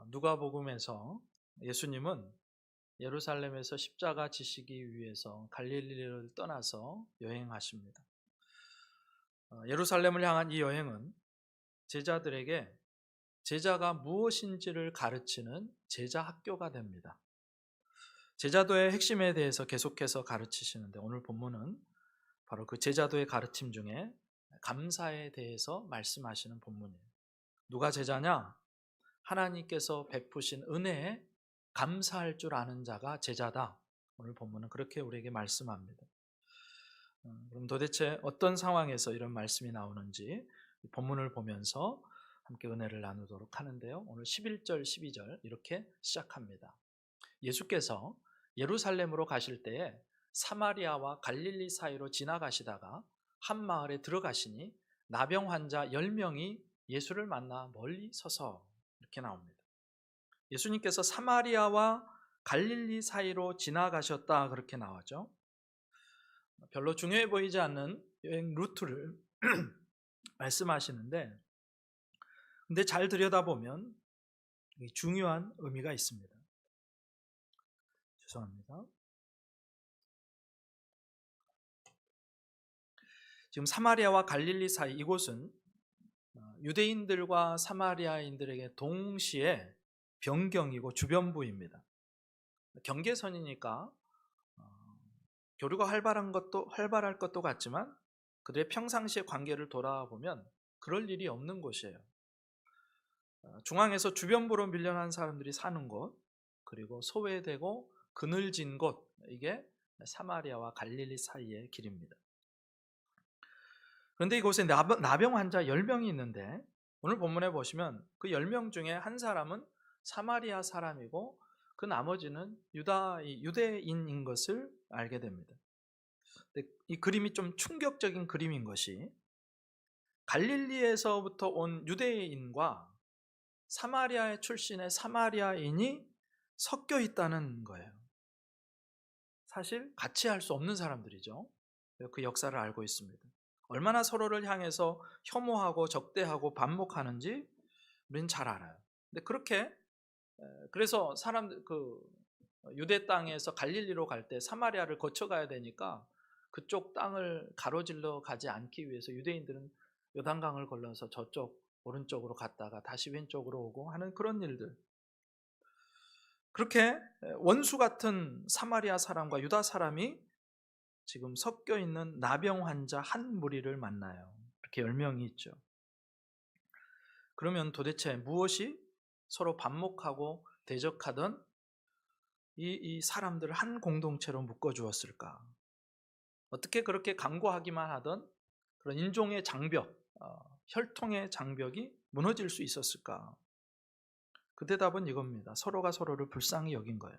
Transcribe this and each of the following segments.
누가복음에서 예수님은 예루살렘에서 십자가 지시기 위해서 갈릴리를 떠나서 여행하십니다. 예루살렘을 향한 이 여행은 제자들에게 제자가 무엇인지를 가르치는 제자 학교가 됩니다. 제자도의 핵심에 대해서 계속해서 가르치시는데, 오늘 본문은 바로 그 제자도의 가르침 중에 감사에 대해서 말씀하시는 본문이에요. 누가 제자냐? 하나님께서 베푸신 은혜에 감사할 줄 아는 자가 제자다. 오늘 본문은 그렇게 우리에게 말씀합니다. 그럼 도대체 어떤 상황에서 이런 말씀이 나오는지 본문을 보면서 함께 은혜를 나누도록 하는데요. 오늘 11절, 12절 이렇게 시작합니다. 예수께서 예루살렘으로 가실 때에 사마리아와 갈릴리 사이로 지나가시다가 한 마을에 들어가시니 나병 환자 10명이 예수를 만나 멀리 서서, 이렇게 나옵니다. 예수님께서 사마리아와 갈릴리 사이로 지나가셨다, 그렇게 나오죠. 별로 중요해 보이지 않는 여행 루트를 말씀하시는데, 근데 잘 들여다보면 중요한 의미가 있습니다. 죄송합니다. 지금 사마리아와 갈릴리 사이, 이곳은 유대인들과 사마리아인들에게 동시에 변경이고 주변부입니다. 경계선이니까 교류가 활발할 것도 같지만 그들의 평상시의 관계를 돌아보면 그럴 일이 없는 곳이에요. 중앙에서 주변부로 밀려난 사람들이 사는 곳, 그리고 소외되고 그늘진 곳, 이게 사마리아와 갈릴리 사이의 길입니다. 그런데 이곳에 나병 환자 10명이 있는데, 오늘 본문에 보시면 그 10명 중에 한 사람은 사마리아 사람이고 그 나머지는 유대인인 것을 알게 됩니다. 근데 이 그림이 좀 충격적인 그림인 것이, 갈릴리에서부터 온 유대인과 사마리아 출신의 사마리아인이 섞여 있다는 거예요. 사실 같이 할 수 없는 사람들이죠. 그 역사를 알고 있습니다. 얼마나 서로를 향해서 혐오하고 적대하고 반목하는지 우리는 잘 알아요. 근데 그래서 사람들 유대 땅에서 갈릴리로 갈 때 사마리아를 거쳐가야 되니까 그쪽 땅을 가로질러 가지 않기 위해서 유대인들은 요단강을 건너서 저쪽 오른쪽으로 갔다가 다시 왼쪽으로 오고 하는 그런 일들. 그렇게 원수 같은 사마리아 사람과 유다 사람이 지금 섞여 있는 나병 환자 한 무리를 만나요. 이렇게 10명이 있죠. 그러면 도대체 무엇이 서로 반목하고 대적하던 이 사람들을 한 공동체로 묶어주었을까? 어떻게 그렇게 강구하기만 하던 그런 인종의 장벽, 혈통의 장벽이 무너질 수 있었을까? 그 대답은 이겁니다. 서로가 서로를 불쌍히 여긴 거예요.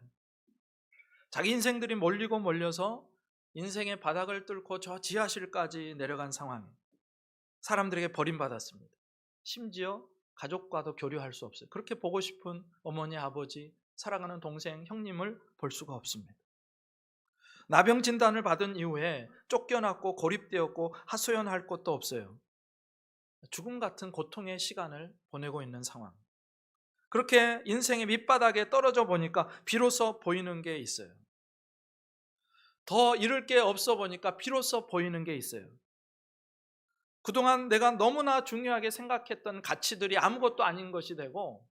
자기 인생들이 몰려서 인생의 바닥을 뚫고 저 지하실까지 내려간 상황, 사람들에게 버림받았습니다. 심지어 가족과도 교류할 수 없어요. 그렇게 보고 싶은 어머니, 아버지, 사랑하는 동생, 형님을 볼 수가 없습니다. 나병 진단을 받은 이후에 쫓겨났고 고립되었고 하소연할 곳도 없어요. 죽음 같은 고통의 시간을 보내고 있는 상황. 그렇게 인생의 밑바닥에 떨어져 보니까 비로소 보이는 게 있어요. 더 잃을 게 없어 보니까 비로소 보이는 게 있어요. 그동안 내가 너무나 중요하게 생각했던 가치들이 아무것도 아닌 것이 되고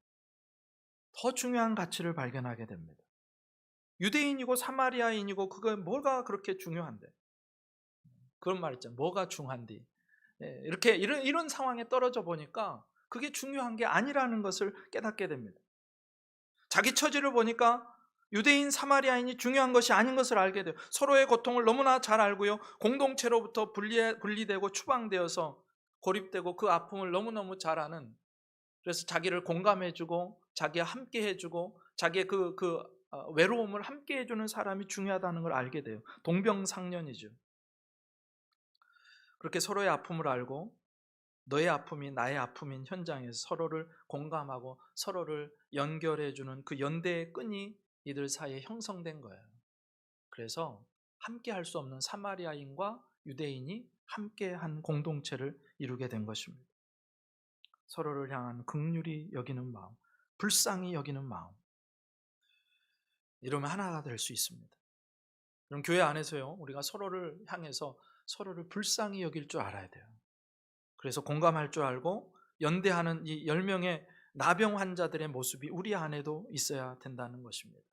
더 중요한 가치를 발견하게 됩니다. 유대인이고 사마리아인이고 그거 뭐가 그렇게 중요한데? 그런 말 있잖아요. 뭐가 중한디? 이렇게 이런 상황에 떨어져 보니까 그게 중요한 게 아니라는 것을 깨닫게 됩니다. 자기 처지를 보니까 유대인, 사마리아인이 중요한 것이 아닌 것을 알게 돼요. 서로의 고통을 너무나 잘 알고요. 공동체로부터 분리되고 추방되어서 고립되고 그 아픔을 너무너무 잘 아는, 그래서 자기를 공감해주고 자기와 함께 해주고 자기의 외로움을 함께 해주는 사람이 중요하다는 걸 알게 돼요. 동병상련이죠. 그렇게 서로의 아픔을 알고 너의 아픔이 나의 아픔인 현장에서 서로를 공감하고 서로를 연결해주는 그 연대의 끈이 이들 사이에 형성된 거예요. 그래서 함께 할 수 없는 사마리아인과 유대인이 함께한 공동체를 이루게 된 것입니다. 서로를 향한 긍휼히 여기는 마음, 불쌍히 여기는 마음, 이러면 하나가 될 수 있습니다. 그럼 교회 안에서요, 우리가 서로를 향해서 서로를 불쌍히 여길 줄 알아야 돼요. 그래서 공감할 줄 알고 연대하는 이 10명의 나병 환자들의 모습이 우리 안에도 있어야 된다는 것입니다.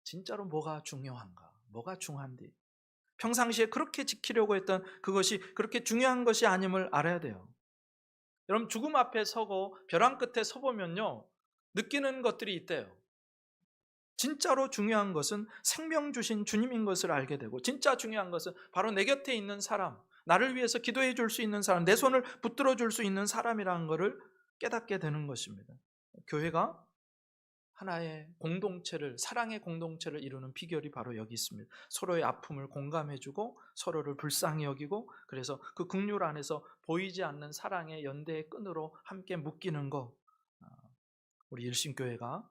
진짜로 뭐가 중요한가? 뭐가 중요한지 평상시에 그렇게 지키려고 했던 그것이 그렇게 중요한 것이 아님을 알아야 돼요. 여러분, 죽음 앞에 서고 벼랑 끝에 서보면요, 느끼는 것들이 있대요. 진짜로 중요한 것은 생명 주신 주님인 것을 알게 되고, 진짜 중요한 것은 바로 내 곁에 있는 사람, 나를 위해서 기도해 줄 수 있는 사람, 내 손을 붙들어 줄 수 있는 사람이라는 것을 깨닫게 되는 것입니다. 교회가 하나의 공동체를, 사랑의 공동체를 이루는 비결이 바로 여기 있습니다. 서로의 아픔을 공감해주고 서로를 불쌍히 여기고, 그래서 그 긍휼 안에서 보이지 않는 사랑의 연대의 끈으로 함께 묶이는 것, 우리 일신교회가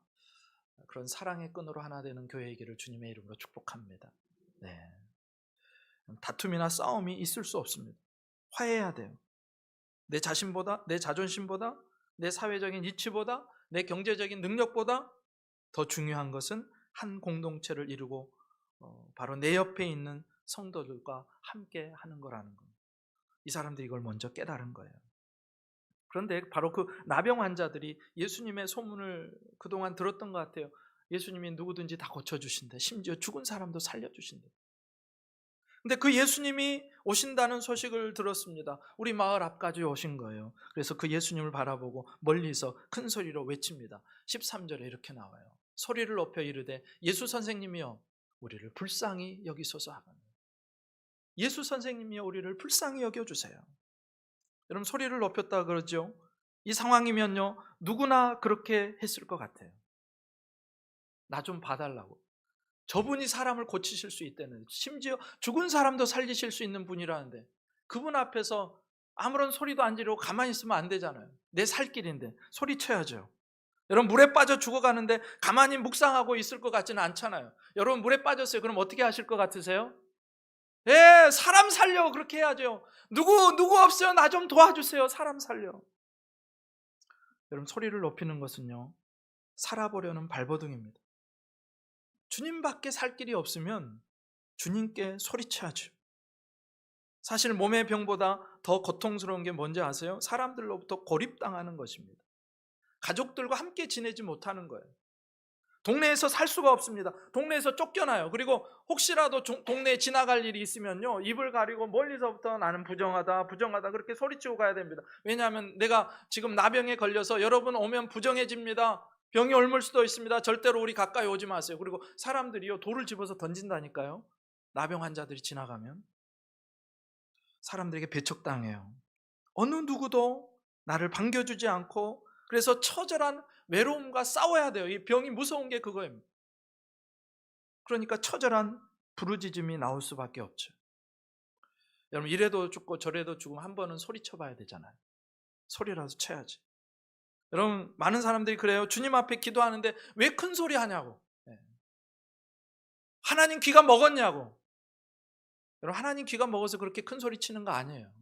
그런 사랑의 끈으로 하나 되는 교회이기를 주님의 이름으로 축복합니다. 네. 다툼이나 싸움이 있을 수 없습니다. 화해해야 돼요. 내 자신보다, 내 자존심보다, 내 사회적인 이치보다, 내 경제적인 능력보다 더 중요한 것은 한 공동체를 이루고 바로 내 옆에 있는 성도들과 함께 하는 거라는 거. 이 사람들이 이걸 먼저 깨달은 거예요. 그런데 바로 그 나병 환자들이 예수님의 소문을 그동안 들었던 것 같아요. 예수님이 누구든지 다 고쳐주신대, 심지어 죽은 사람도 살려주신대. 근데 그 예수님이 오신다는 소식을 들었습니다. 우리 마을 앞까지 오신 거예요. 그래서 그 예수님을 바라보고 멀리서 큰 소리로 외칩니다. 13절에 이렇게 나와요. 소리를 높여 이르되 예수 선생님이여 우리를 불쌍히 여기소서 하거늘. 예수 선생님이여 우리를 불쌍히 여겨주세요. 여러분, 소리를 높였다 그러죠. 이 상황이면요, 누구나 그렇게 했을 것 같아요. 나 좀 봐달라고. 저분이 사람을 고치실 수 있다는, 심지어 죽은 사람도 살리실 수 있는 분이라는데 그분 앞에서 아무런 소리도 안 지르고 가만히 있으면 안 되잖아요. 내 살 길인데 소리쳐야죠. 여러분, 물에 빠져 죽어가는데 가만히 묵상하고 있을 것 같지는 않잖아요. 여러분, 물에 빠졌어요. 그럼 어떻게 하실 것 같으세요? 예, 사람 살려, 그렇게 해야죠. 누구 없어요? 나 좀 도와주세요. 사람 살려. 여러분, 소리를 높이는 것은요, 살아보려는 발버둥입니다. 주님밖에 살 길이 없으면 주님께 소리쳐야죠. 사실 몸의 병보다 더 고통스러운 게 뭔지 아세요? 사람들로부터 고립당하는 것입니다. 가족들과 함께 지내지 못하는 거예요. 동네에서 살 수가 없습니다. 동네에서 쫓겨나요. 그리고 혹시라도 동네에 지나갈 일이 있으면요, 입을 가리고 멀리서부터 나는 부정하다 그렇게 소리치고 가야 됩니다. 왜냐하면 내가 지금 나병에 걸려서 여러분 오면 부정해집니다. 병이 옮을 수도 있습니다. 절대로 우리 가까이 오지 마세요. 그리고 사람들이요, 돌을 집어서 던진다니까요. 나병 환자들이 지나가면 사람들에게 배척당해요. 어느 누구도 나를 반겨주지 않고, 그래서 처절한 외로움과 싸워야 돼요. 이 병이 무서운 게 그거입니다. 그러니까 처절한 부르짖음이 나올 수밖에 없죠. 여러분, 이래도 죽고 저래도 죽으면 한 번은 소리쳐 봐야 되잖아요. 소리라도 쳐야지. 여러분, 많은 사람들이 그래요. 주님 앞에 기도하는데 왜 큰 소리 하냐고. 하나님 귀가 먹었냐고. 여러분, 하나님 귀가 먹어서 그렇게 큰 소리 치는 거 아니에요.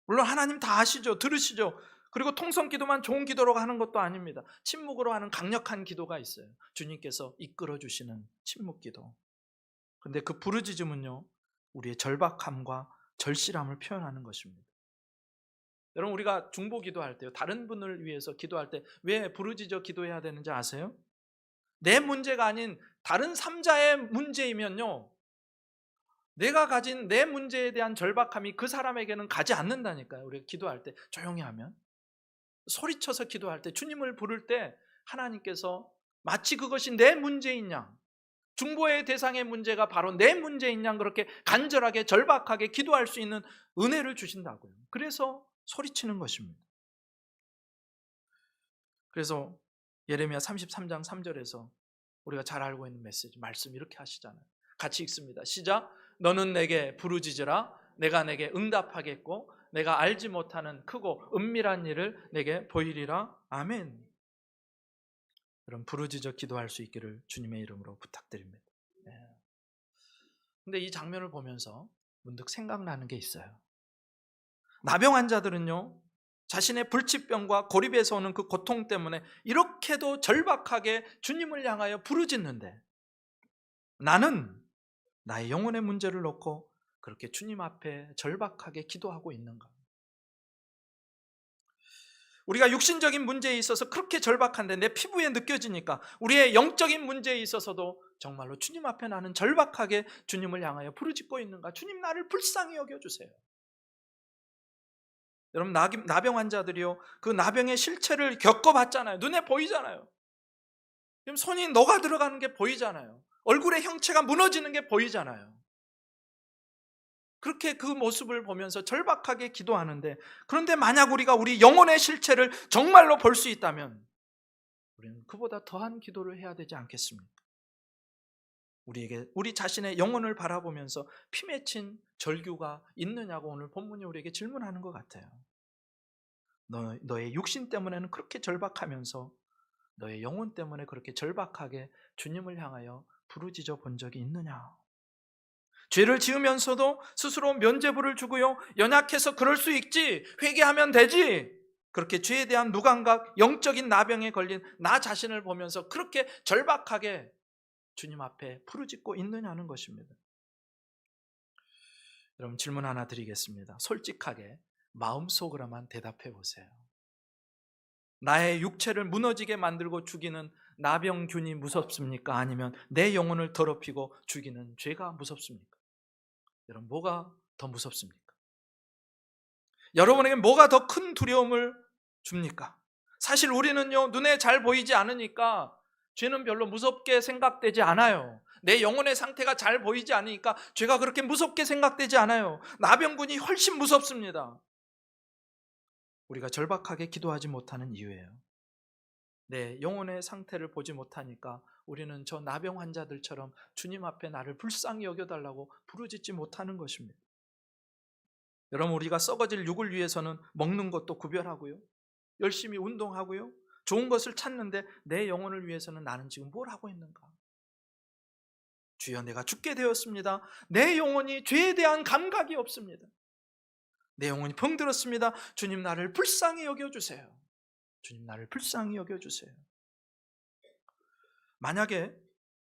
물론 하나님 다 아시죠. 들으시죠. 그리고 통성 기도만 좋은 기도로 하는 것도 아닙니다. 침묵으로 하는 강력한 기도가 있어요. 주님께서 이끌어 주시는 침묵 기도. 그런데 그 부르짖음은요, 우리의 절박함과 절실함을 표현하는 것입니다. 여러분, 우리가 중보 기도할 때요, 다른 분을 위해서 기도할 때 왜 부르짖어 기도해야 되는지 아세요? 내 문제가 아닌 다른 3자의 문제이면요, 내가 가진 내 문제에 대한 절박함이 그 사람에게는 가지 않는다니까요. 우리가 기도할 때 조용히 하면, 소리쳐서 기도할 때, 주님을 부를 때 하나님께서 마치 그것이 내 문제인 양, 중보의 대상의 문제가 바로 내 문제인 양 그렇게 간절하게 절박하게 기도할 수 있는 은혜를 주신다고요. 그래서 소리치는 것입니다. 그래서 예레미야 33장 3절에서 우리가 잘 알고 있는 메시지, 말씀 이렇게 하시잖아요. 같이 읽습니다. 시작. 너는 내게 부르짖으라. 내가 내게 응답하겠고 내가 알지 못하는 크고 은밀한 일을 내게 보이리라. 아멘. 여러분, 부르짖어 기도할 수 있기를 주님의 이름으로 부탁드립니다. 근데 이 장면을 보면서 문득 생각나는 게 있어요. 나병 환자들은요, 자신의 불치병과 고립에서 오는 그 고통 때문에 이렇게도 절박하게 주님을 향하여 부르짖는데 나는 나의 영혼의 문제를 놓고 그렇게 주님 앞에 절박하게 기도하고 있는가? 우리가 육신적인 문제에 있어서 그렇게 절박한데 내 피부에 느껴지니까 우리의 영적인 문제에 있어서도 정말로 주님 앞에 나는 절박하게 주님을 향하여 부르짖고 있는가? 주님 나를 불쌍히 여겨주세요. 여러분 나병 환자들이요 그 나병의 실체를 겪어봤잖아요. 눈에 보이잖아요. 지금 손이 녹아 들어가는 게 보이잖아요. 얼굴의 형체가 무너지는 게 보이잖아요. 그렇게 그 모습을 보면서 절박하게 기도하는데 그런데 만약 우리가 우리 영혼의 실체를 정말로 볼 수 있다면 우리는 그보다 더한 기도를 해야 되지 않겠습니까? 우리 자신의 영혼을 바라보면서 피 맺힌 절규가 있느냐고 오늘 본문이 우리에게 질문하는 것 같아요. 너의 육신 때문에는 그렇게 절박하면서 너의 영혼 때문에 그렇게 절박하게 주님을 향하여 부르짖어 본 적이 있느냐? 죄를 지으면서도 스스로 면죄부를 주고요. 연약해서 그럴 수 있지. 회개하면 되지. 그렇게 죄에 대한 무감각, 영적인 나병에 걸린 나 자신을 보면서 그렇게 절박하게 주님 앞에 부르짖고 있느냐는 것입니다. 여러분 질문 하나 드리겠습니다. 솔직하게 마음속으로만 대답해 보세요. 나의 육체를 무너지게 만들고 죽이는 나병균이 무섭습니까? 아니면 내 영혼을 더럽히고 죽이는 죄가 무섭습니까? 여러분 뭐가 더 무섭습니까? 여러분에게 뭐가 더 큰 두려움을 줍니까? 사실 우리는요 눈에 잘 보이지 않으니까 죄는 별로 무섭게 생각되지 않아요. 내 영혼의 상태가 잘 보이지 않으니까 죄가 그렇게 무섭게 생각되지 않아요. 나병군이 훨씬 무섭습니다. 우리가 절박하게 기도하지 못하는 이유예요. 내 영혼의 상태를 보지 못하니까 우리는 저 나병 환자들처럼 주님 앞에 나를 불쌍히 여겨달라고 부르짖지 못하는 것입니다. 여러분 우리가 썩어질 육을 위해서는 먹는 것도 구별하고요 열심히 운동하고요 좋은 것을 찾는데 내 영혼을 위해서는 나는 지금 뭘 하고 있는가? 주여 내가 죽게 되었습니다. 내 영혼이 죄에 대한 감각이 없습니다. 내 영혼이 병들었습니다. 주님 나를 불쌍히 여겨주세요. 주님 나를 불쌍히 여겨주세요. 만약에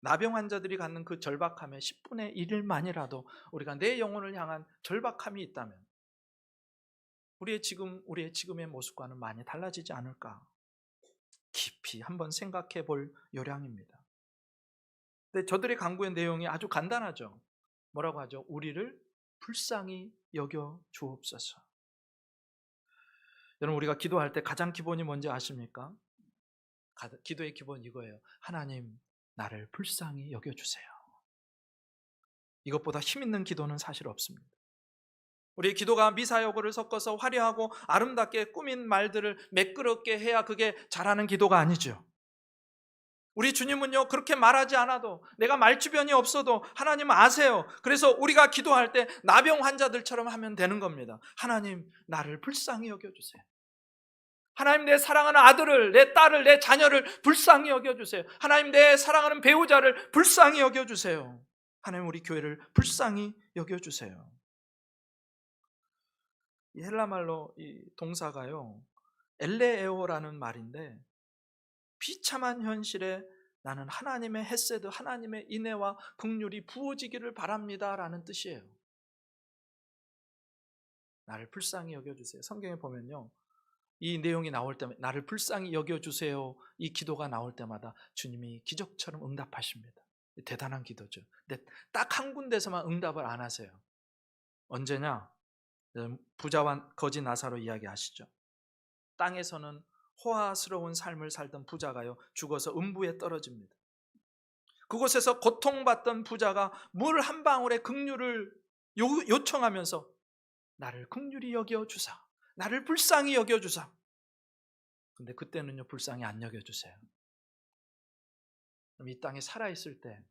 나병 환자들이 갖는 그 절박함의 10분의 1일만이라도 우리가 내 영혼을 향한 절박함이 있다면 우리의 지금의 모습과는 많이 달라지지 않을까? 깊이 한번 생각해 볼 요량입니다. 근데 저들의 간구의 내용이 아주 간단하죠. 뭐라고 하죠? 우리를 불쌍히 여겨 주옵소서. 여러분 우리가 기도할 때 가장 기본이 뭔지 아십니까? 기도의 기본 이거예요. 하나님 나를 불쌍히 여겨주세요. 이것보다 힘있는 기도는 사실 없습니다. 우리의 기도가 미사여구를 섞어서 화려하고 아름답게 꾸민 말들을 매끄럽게 해야 그게 잘하는 기도가 아니죠. 우리 주님은요 그렇게 말하지 않아도 내가 말주변이 없어도 하나님은 아세요. 그래서 우리가 기도할 때 나병 환자들처럼 하면 되는 겁니다. 하나님 나를 불쌍히 여겨주세요. 하나님 내 사랑하는 아들을, 내 딸을, 내 자녀를 불쌍히 여겨주세요. 하나님 내 사랑하는 배우자를 불쌍히 여겨주세요. 하나님 우리 교회를 불쌍히 여겨주세요. 이 헬라말로 이 동사가요 엘레에오라는 말인데 비참한 현실에 나는 하나님의 헤세드, 하나님의 인애와 긍휼이 부어지기를 바랍니다 라는 뜻이에요. 나를 불쌍히 여겨주세요. 성경에 보면요 이 내용이 나올 때마다 나를 불쌍히 여겨주세요 이 기도가 나올 때마다 주님이 기적처럼 응답하십니다. 대단한 기도죠. 근데 딱 한 군데서만 응답을 안 하세요. 언제냐? 부자와 거지 나사로 이야기하시죠. 땅에서는 호화스러운 삶을 살던 부자가요 죽어서 음부에 떨어집니다. 그곳에서 고통받던 부자가 물 한 방울의 긍휼을 요청하면서 나를 긍휼히 여겨주사, 나를 불쌍히 여겨주사. 근데 그때는요 불쌍히 안 여겨주세요. 그럼 이 땅에 살아있을 때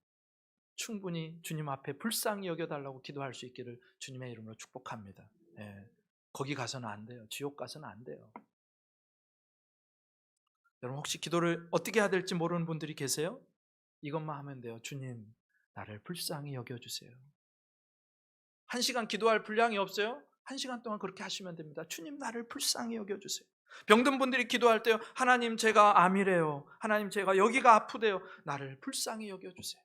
충분히 주님 앞에 불쌍히 여겨달라고 기도할 수 있기를 주님의 이름으로 축복합니다. 예, 거기 가서는 안 돼요. 지옥 가서는 안 돼요. 여러분 혹시 기도를 어떻게 해야 될지 모르는 분들이 계세요? 이것만 하면 돼요. 주님 나를 불쌍히 여겨주세요. 1시간 기도할 분량이 없어요? 1시간 동안 그렇게 하시면 됩니다. 주님 나를 불쌍히 여겨주세요. 병든 분들이 기도할 때요, 하나님 제가 암이래요, 하나님 제가 여기가 아프대요, 나를 불쌍히 여겨주세요.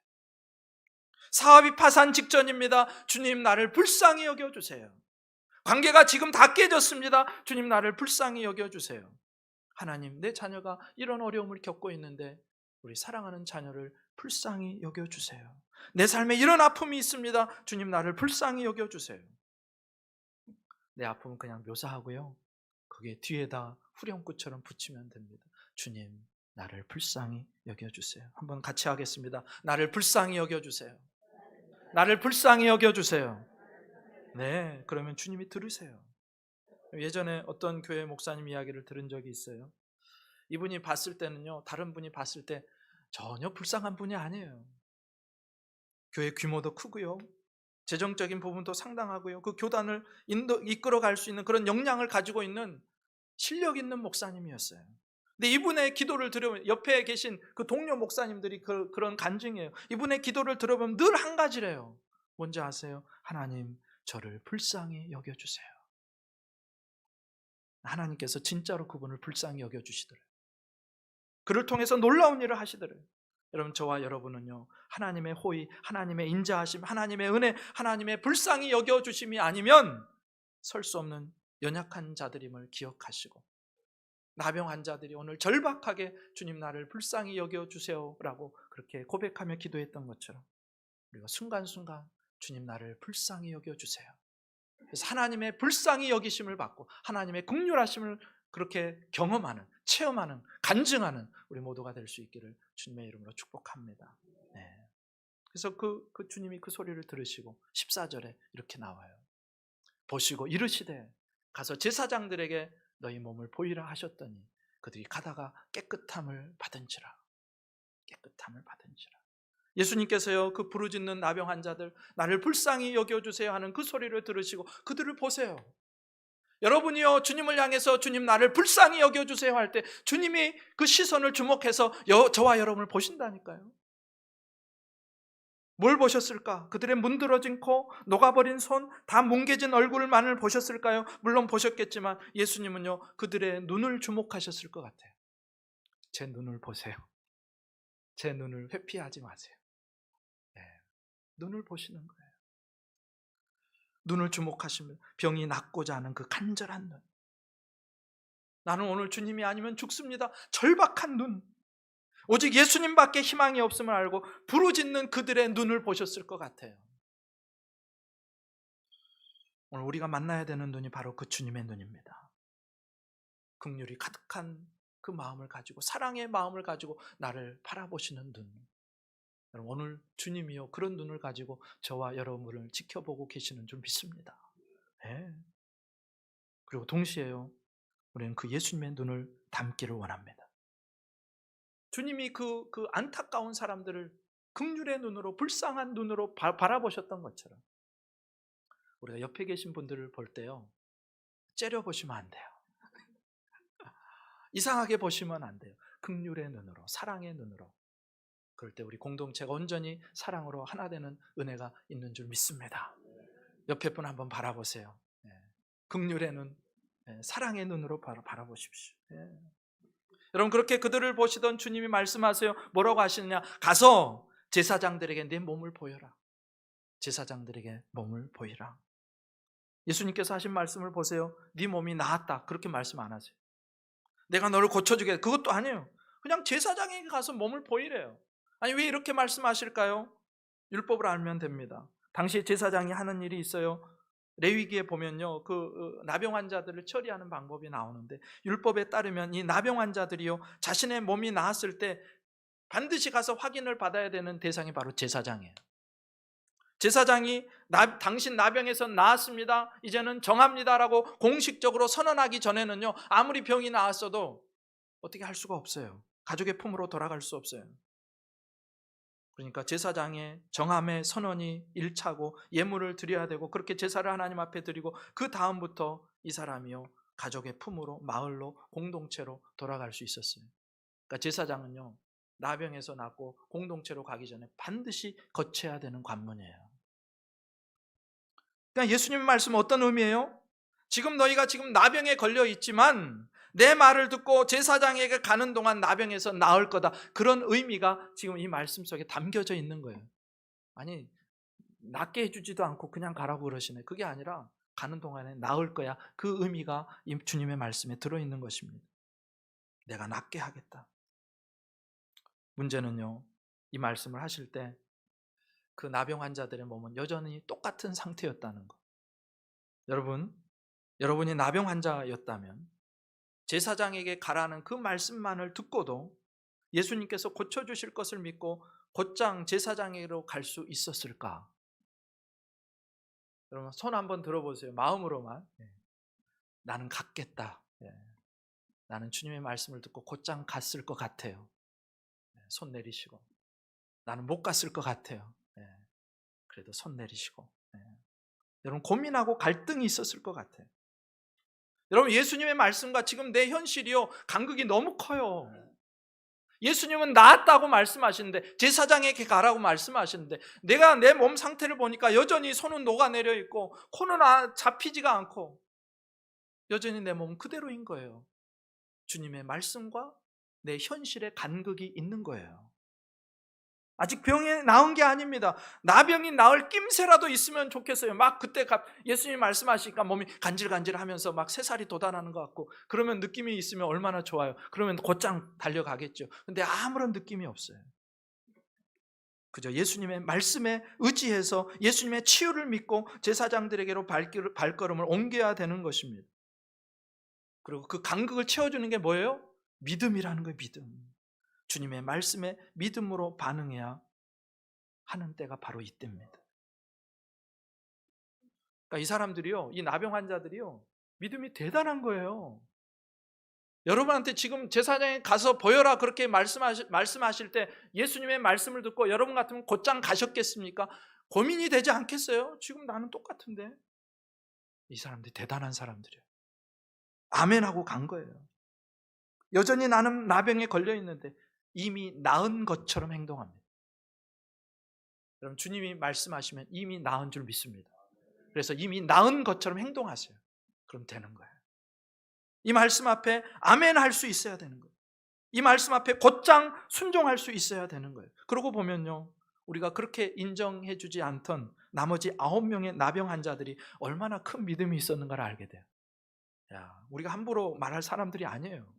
사업이 파산 직전입니다. 주님 나를 불쌍히 여겨주세요. 관계가 지금 다 깨졌습니다. 주님 나를 불쌍히 여겨주세요. 하나님 내 자녀가 이런 어려움을 겪고 있는데 우리 사랑하는 자녀를 불쌍히 여겨주세요. 내 삶에 이런 아픔이 있습니다. 주님 나를 불쌍히 여겨주세요. 내 아픔은 그냥 묘사하고요, 그게 뒤에다 후렴구처럼 붙이면 됩니다. 주님 나를 불쌍히 여겨주세요. 한번 같이 하겠습니다. 나를 불쌍히 여겨주세요. 나를 불쌍히 여겨주세요. 네, 그러면 주님이 들으세요. 예전에 어떤 교회 목사님 이야기를 들은 적이 있어요. 이분이 봤을 때는요, 다른 분이 봤을 때 전혀 불쌍한 분이 아니에요. 교회 규모도 크고요, 재정적인 부분도 상당하고요, 그 교단을 이끌어갈 수 있는 그런 역량을 가지고 있는 실력 있는 목사님이었어요. 근데 이분의 기도를 들으면, 옆에 계신 그 동료 목사님들이 그런 간증이에요. 이분의 기도를 들어보면 늘 한 가지래요. 뭔지 아세요? 하나님 저를 불쌍히 여겨주세요. 하나님께서 진짜로 그분을 불쌍히 여겨주시더래요. 그를 통해서 놀라운 일을 하시더래요. 여러분, 저와 여러분은요, 하나님의 호의, 하나님의 인자하심, 하나님의 은혜, 하나님의 불쌍히 여겨주심이 아니면 설 수 없는 연약한 자들임을 기억하시고, 나병 환자들이 오늘 절박하게 주님 나를 불쌍히 여겨주세요 라고 그렇게 고백하며 기도했던 것처럼 우리가 순간순간 주님 나를 불쌍히 여겨주세요. 그래서 하나님의 불쌍히 여기심을 받고 하나님의 긍휼하심을 그렇게 경험하는, 체험하는, 간증하는 우리 모두가 될 수 있기를 주님의 이름으로 축복합니다. 네. 그래서 그 주님이 그 소리를 들으시고 14절에 이렇게 나와요. 보시고 이르시되 가서 제사장들에게 너희 몸을 보이라 하셨더니 그들이 가다가 깨끗함을 받은지라. 깨끗함을 받은지라. 예수님께서요, 그 부르짖는 나병 환자들, 나를 불쌍히 여겨주세요 하는 그 소리를 들으시고 그들을 보세요. 여러분이요, 주님을 향해서 주님 나를 불쌍히 여겨주세요 할 때 주님이 그 시선을 주목해서 저와 여러분을 보신다니까요. 뭘 보셨을까? 그들의 문드러진 코, 녹아버린 손, 다 뭉개진 얼굴만을 보셨을까요? 물론 보셨겠지만 예수님은요, 그들의 눈을 주목하셨을 것 같아요. 제 눈을 보세요. 제 눈을 회피하지 마세요. 네, 눈을 보시는 거예요. 눈을 주목하시면 병이 낫고자 하는 그 간절한 눈. 나는 오늘 주님이 아니면 죽습니다. 절박한 눈. 오직 예수님밖에 희망이 없음을 알고 부르짖는 그들의 눈을 보셨을 것 같아요. 오늘 우리가 만나야 되는 눈이 바로 그 주님의 눈입니다. 긍휼이 가득한 그 마음을 가지고, 사랑의 마음을 가지고 나를 바라보시는 눈. 여러분, 오늘 주님이요, 그런 눈을 가지고 저와 여러분을 지켜보고 계시는 줄 믿습니다. 네. 그리고 동시에요, 우리는 그 예수님의 눈을 담기를 원합니다. 주님이 그 안타까운 사람들을 긍휼의 눈으로, 불쌍한 눈으로 바라보셨던 것처럼 우리가 옆에 계신 분들을 볼 때요, 째려보시면 안 돼요. 이상하게 보시면 안 돼요. 긍휼의 눈으로, 사랑의 눈으로. 그럴 때 우리 공동체가 온전히 사랑으로 하나 되는 은혜가 있는 줄 믿습니다. 옆에 분 한번 바라보세요. 긍휼의 눈, 사랑의 눈으로 바라보십시오. 여러분, 그렇게 그들을 보시던 주님이 말씀하세요. 뭐라고 하시느냐? 가서 제사장들에게 내 몸을 보여라. 제사장들에게 몸을 보이라. 예수님께서 하신 말씀을 보세요. 네 몸이 나았다, 그렇게 말씀 안 하세요. 내가 너를 고쳐주겠다, 그것도 아니에요. 그냥 제사장에게 가서 몸을 보이래요. 아니, 왜 이렇게 말씀하실까요? 율법을 알면 됩니다. 당시 제사장이 하는 일이 있어요. 레위기에 보면요, 그 나병 환자들을 처리하는 방법이 나오는데, 율법에 따르면 이 나병 환자들이요, 자신의 몸이 나았을 때 반드시 가서 확인을 받아야 되는 대상이 바로 제사장이에요. 제사장이 당신 나병에서 나았습니다, 이제는 정합니다라고 공식적으로 선언하기 전에는요, 아무리 병이 나았어도 어떻게 할 수가 없어요. 가족의 품으로 돌아갈 수 없어요. 그러니까 제사장의 정함의 선언이 1차고 예물을 드려야 되고, 그렇게 제사를 하나님 앞에 드리고 그 다음부터 이 사람이요, 가족의 품으로, 마을로, 공동체로 돌아갈 수 있었어요. 그러니까 제사장은요, 나병에서 낫고 공동체로 가기 전에 반드시 거쳐야 되는 관문이에요. 그러니까 예수님 말씀은 어떤 의미예요? 지금 너희가 지금 나병에 걸려 있지만 내 말을 듣고 제사장에게 가는 동안 나병에서 나을 거다. 그런 의미가 지금 이 말씀 속에 담겨져 있는 거예요. 아니, 낫게 해주지도 않고 그냥 가라고 그러시네. 그게 아니라 가는 동안에 나을 거야. 그 의미가 이 주님의 말씀에 들어있는 것입니다. 내가 낫게 하겠다. 문제는요, 이 말씀을 하실 때 그 나병 환자들의 몸은 여전히 똑같은 상태였다는 것. 여러분이 나병 환자였다면 제사장에게 가라는 그 말씀만을 듣고도 예수님께서 고쳐주실 것을 믿고 곧장 제사장에게로 갈 수 있었을까? 여러분 손 한번 들어보세요. 마음으로만. 나는 갔겠다. 나는 주님의 말씀을 듣고 곧장 갔을 것 같아요. 손 내리시고. 나는 못 갔을 것 같아요. 그래도 손 내리시고. 여러분 고민하고 갈등이 있었을 것 같아요. 여러분 예수님의 말씀과 지금 내 현실이요, 간극이 너무 커요. 예수님은 나았다고 말씀하시는데, 제사장에게 가라고 말씀하시는데, 내가 내 몸 상태를 보니까 여전히 손은 녹아내려 있고 코는 잡히지가 않고 여전히 내 몸은 그대로인 거예요. 주님의 말씀과 내 현실의 간극이 있는 거예요. 아직 병이 나은 게 아닙니다. 나병이 나을 낌새라도 있으면 좋겠어요. 막 그때 예수님이 말씀하시니까 몸이 간질간질하면서 막 새살이 돋아나는 것 같고, 그러면 느낌이 있으면 얼마나 좋아요. 그러면 곧장 달려가겠죠. 근데 아무런 느낌이 없어요. 그저 예수님의 말씀에 의지해서 예수님의 치유를 믿고 제사장들에게로 발걸음을 옮겨야 되는 것입니다. 그리고 그 간극을 채워주는 게 뭐예요? 믿음이라는 거예요. 믿음. 주님의 말씀에 믿음으로 반응해야 하는 때가 바로 이때입니다. 그러니까 이 사람들이요, 이 나병 환자들이요, 믿음이 대단한 거예요. 여러분한테 지금 제사장에 가서 보여라 그렇게 말씀하실 때 예수님의 말씀을 듣고 여러분 같으면 곧장 가셨겠습니까? 고민이 되지 않겠어요? 지금 나는 똑같은데. 이 사람들이 대단한 사람들이에요. 아멘하고 간 거예요. 여전히 나는 나병에 걸려 있는데 이미 나은 것처럼 행동합니다. 여러분 주님이 말씀하시면 이미 나은 줄 믿습니다. 그래서 이미 나은 것처럼 행동하세요. 그럼 되는 거예요. 이 말씀 앞에 아멘 할 수 있어야 되는 거예요. 이 말씀 앞에 곧장 순종할 수 있어야 되는 거예요. 그러고 보면요, 우리가 그렇게 인정해 주지 않던 나머지 9명의 나병 환자들이 얼마나 큰 믿음이 있었는가를 알게 돼요. 야, 우리가 함부로 말할 사람들이 아니에요.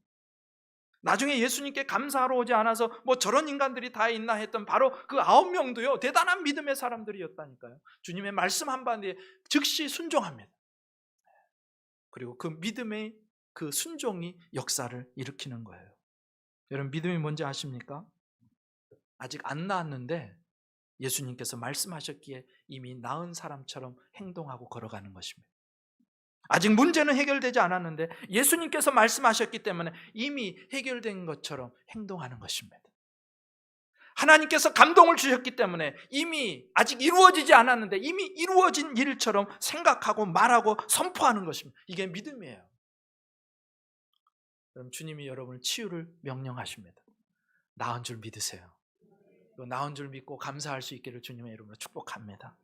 나중에 예수님께 감사하러 오지 않아서 뭐 저런 인간들이 다 있나 했던 바로 그 9명도요 대단한 믿음의 사람들이었다니까요. 주님의 말씀 한마디에 즉시 순종합니다. 그리고 그 믿음의 그 순종이 역사를 일으키는 거예요. 여러분 믿음이 뭔지 아십니까? 아직 안 나았는데 예수님께서 말씀하셨기에 이미 나은 사람처럼 행동하고 걸어가는 것입니다. 아직 문제는 해결되지 않았는데 예수님께서 말씀하셨기 때문에 이미 해결된 것처럼 행동하는 것입니다. 하나님께서 감동을 주셨기 때문에 이미 아직 이루어지지 않았는데 이미 이루어진 일처럼 생각하고 말하고 선포하는 것입니다. 이게 믿음이에요. 그럼 주님이 여러분을 치유를 명령하십니다. 나은 줄 믿으세요. 나은 줄 믿고 감사할 수 있기를 주님의 이름으로 축복합니다.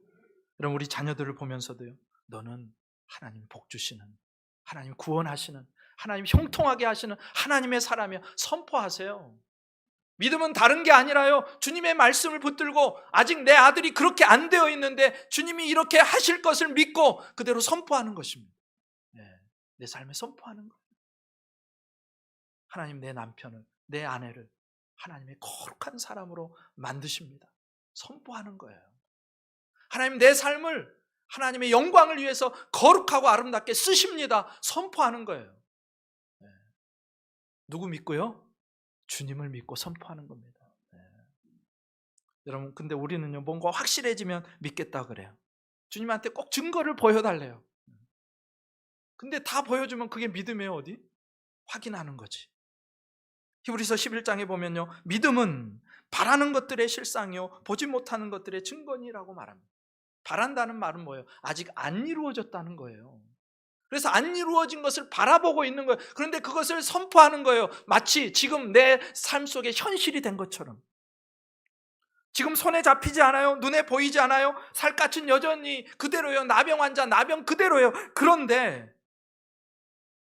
여러분 우리 자녀들을 보면서도요, 너는 하나님 복 주시는, 하나님 구원하시는, 하나님 형통하게 하시는 하나님의 사람이야. 선포하세요. 믿음은 다른 게 아니라요, 주님의 말씀을 붙들고 아직 내 아들이 그렇게 안 되어 있는데 주님이 이렇게 하실 것을 믿고 그대로 선포하는 것입니다. 내 삶에 선포하는 거예요. 하나님 내 남편을, 내 아내를 하나님의 거룩한 사람으로 만드십니다. 선포하는 거예요. 하나님 내 삶을 하나님의 영광을 위해서 거룩하고 아름답게 쓰십니다. 선포하는 거예요. 누구 믿고요? 주님을 믿고 선포하는 겁니다. 여러분 근데 우리는요, 뭔가 확실해지면 믿겠다 그래요. 주님한테 꼭 증거를 보여달래요. 근데 다 보여주면 그게 믿음이에요? 어디? 확인하는 거지. 히브리서 11장에 보면요, 믿음은 바라는 것들의 실상이요 보지 못하는 것들의 증거니라고 말합니다. 바란다는 말은 뭐예요? 아직 안 이루어졌다는 거예요. 그래서 안 이루어진 것을 바라보고 있는 거예요. 그런데 그것을 선포하는 거예요. 마치 지금 내 삶 속에 현실이 된 것처럼. 지금 손에 잡히지 않아요. 눈에 보이지 않아요. 살갗은 여전히 그대로예요. 나병 환자, 나병 그대로예요. 그런데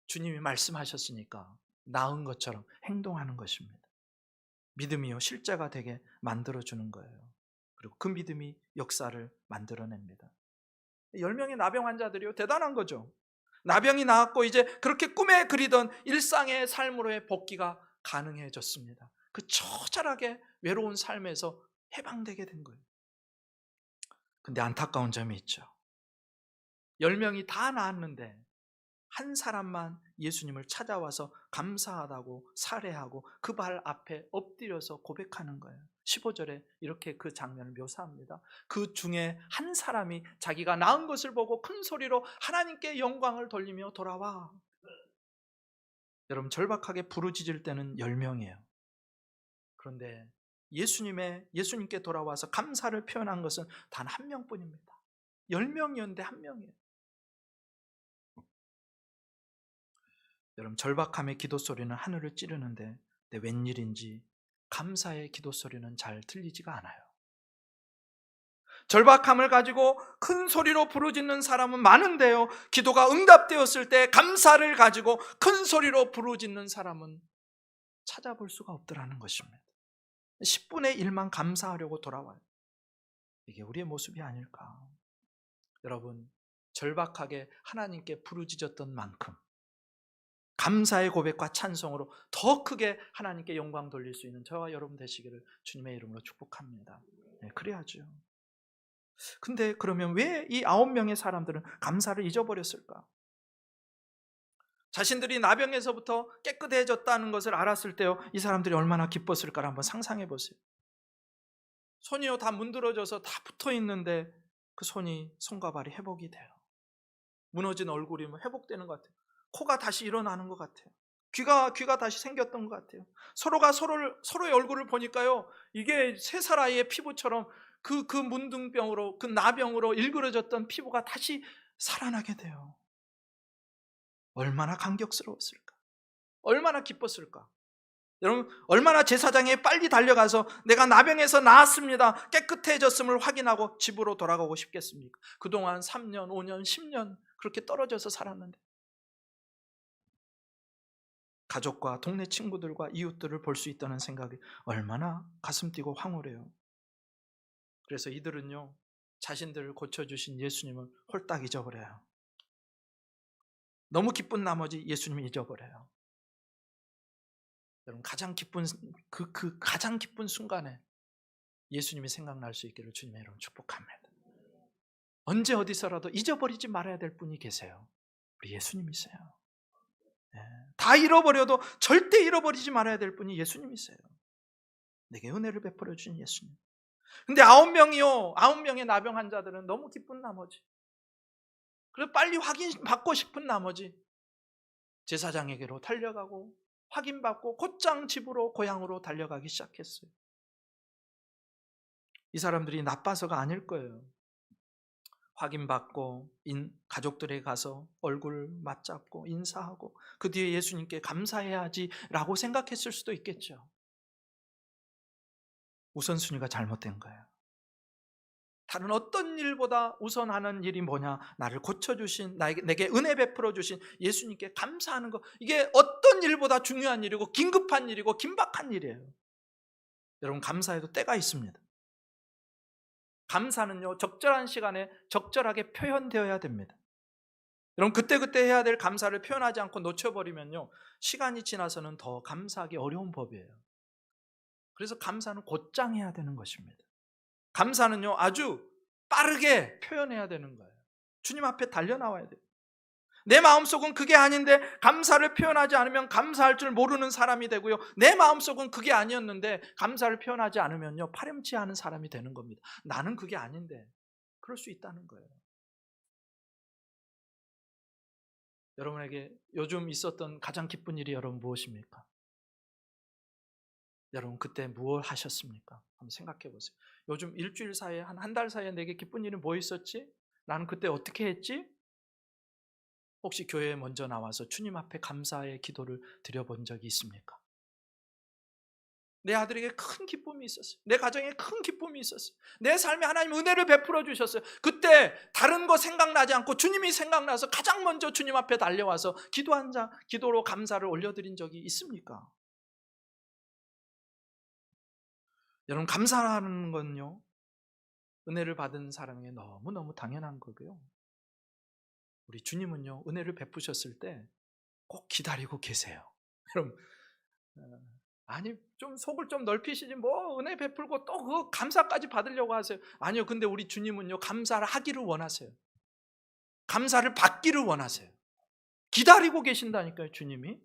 주님이 말씀하셨으니까 나은 것처럼 행동하는 것입니다. 믿음이요 실제가 되게 만들어주는 거예요. 그리고 그 믿음이 역사를 만들어냅니다. 10명의 나병 환자들이요 대단한 거죠. 나병이 나았고 이제 그렇게 꿈에 그리던 일상의 삶으로의 복귀가 가능해졌습니다. 그 처절하게 외로운 삶에서 해방되게 된 거예요. 근데 안타까운 점이 있죠. 10명이 다 나았는데 한 사람만 예수님을 찾아와서 감사하다고 살해하고 그 발 앞에 엎드려서 고백하는 거예요. 15절에 이렇게 그 장면을 묘사합니다. 그 중에 한 사람이 자기가 낳은 것을 보고 큰 소리로 하나님께 영광을 돌리며 돌아와. 여러분 절박하게 부르짖을 때는 10명이에요. 그런데 예수님께 돌아와서 감사를 표현한 것은 단 한 명뿐입니다. 10명이었는데 한 명이에요. 여러분 절박함의 기도 소리는 하늘을 찌르는데 웬일인지 감사의 기도 소리는 잘 들리지가 않아요. 절박함을 가지고 큰 소리로 부르짖는 사람은 많은데요, 기도가 응답되었을 때 감사를 가지고 큰 소리로 부르짖는 사람은 찾아볼 수가 없더라는 것입니다. 10분의 1만 감사하려고 돌아와요. 이게 우리의 모습이 아닐까. 여러분 절박하게 하나님께 부르짖었던 만큼 감사의 고백과 찬송으로 더 크게 하나님께 영광 돌릴 수 있는 저와 여러분 되시기를 주님의 이름으로 축복합니다. 네, 그래야죠. 근데 그러면 왜 이 9명의 사람들은 감사를 잊어버렸을까? 자신들이 나병에서부터 깨끗해졌다는 것을 알았을 때요, 이 사람들이 얼마나 기뻤을까를 한번 상상해 보세요. 손이요 다 문드러져서 다 붙어 있는데 그 손과 발이 회복이 돼요. 무너진 얼굴이 회복되는 것 같아요. 코가 다시 일어나는 것 같아요. 귀가 다시 생겼던 것 같아요. 서로가 서로의 얼굴을 보니까요, 이게 3살 아이의 피부처럼 그 문둥병으로, 그 나병으로 일그러졌던 피부가 다시 살아나게 돼요. 얼마나 감격스러웠을까? 얼마나 기뻤을까? 여러분 얼마나 제사장에 빨리 달려가서 내가 나병에서 나았습니다, 깨끗해졌음을 확인하고 집으로 돌아가고 싶겠습니까? 그동안 3년, 5년, 10년 그렇게 떨어져서 살았는데 가족과 동네 친구들과 이웃들을 볼 수 있다는 생각이 얼마나 가슴 뛰고 황홀해요. 그래서 이들은요 자신들을 고쳐주신 예수님을 홀딱 잊어버려요. 너무 기쁜 나머지 예수님을 잊어버려요. 여러분 가장 기쁜 가장 기쁜 순간에 예수님이 생각날 수 있기를 주님의 이름으로 축복합니다. 언제 어디서라도 잊어버리지 말아야 될 분이 계세요. 우리 예수님이세요. 네. 다 잃어버려도 절대 잃어버리지 말아야 될 분이 예수님이세요. 내게 은혜를 베풀어 주신 예수님. 근데 9명의 나병 환자들은 너무 기쁜 나머지, 그래서 빨리 확인받고 싶은 나머지 제사장에게로 달려가고 확인받고 곧장 집으로 고향으로 달려가기 시작했어요. 이 사람들이 나빠서가 아닐 거예요. 확인받고 가족들에 가서 얼굴 맞잡고 인사하고 그 뒤에 예수님께 감사해야지 라고 생각했을 수도 있겠죠. 우선순위가 잘못된 거예요. 다른 어떤 일보다 우선하는 일이 뭐냐? 나를 고쳐주신, 내게 은혜 베풀어 주신 예수님께 감사하는 것, 이게 어떤 일보다 중요한 일이고 긴급한 일이고 긴박한 일이에요. 여러분 감사해도 때가 있습니다. 감사는요 적절한 시간에 적절하게 표현되어야 됩니다. 여러분 그때그때 해야 될 감사를 표현하지 않고 놓쳐버리면요 시간이 지나서는 더 감사하기 어려운 법이에요. 그래서 감사는 곧장 해야 되는 것입니다. 감사는요 아주 빠르게 표현해야 되는 거예요. 주님 앞에 달려나와야 돼요. 내 마음속은 그게 아닌데 감사를 표현하지 않으면 감사할 줄 모르는 사람이 되고요, 내 마음속은 그게 아니었는데 감사를 표현하지 않으면요 파렴치 않은 사람이 되는 겁니다. 나는 그게 아닌데 그럴 수 있다는 거예요. 여러분에게 요즘 있었던 가장 기쁜 일이 여러분 무엇입니까? 여러분 그때 무엇 하셨습니까? 한번 생각해 보세요. 요즘 일주일 사이에 한 달 사이에 내게 기쁜 일이 뭐 있었지? 나는 그때 어떻게 했지? 혹시 교회에 먼저 나와서 주님 앞에 감사의 기도를 드려본 적이 있습니까? 내 아들에게 큰 기쁨이 있었어요. 내 가정에 큰 기쁨이 있었어요. 내 삶에 하나님 은혜를 베풀어 주셨어요. 그때 다른 거 생각나지 않고 주님이 생각나서 가장 먼저 주님 앞에 달려와서 기도로 감사를 올려드린 적이 있습니까? 여러분, 감사하는 건요, 은혜를 받은 사람에게 너무너무 당연한 거고요. 우리 주님은요, 은혜를 베푸셨을 때 꼭 기다리고 계세요. 여러분, 아니 좀 속을 좀 넓히시지 뭐 은혜 베풀고 또 그 감사까지 받으려고 하세요. 아니요, 근데 우리 주님은요, 감사를 하기를 원하세요. 감사를 받기를 원하세요. 기다리고 계신다니까요, 주님이.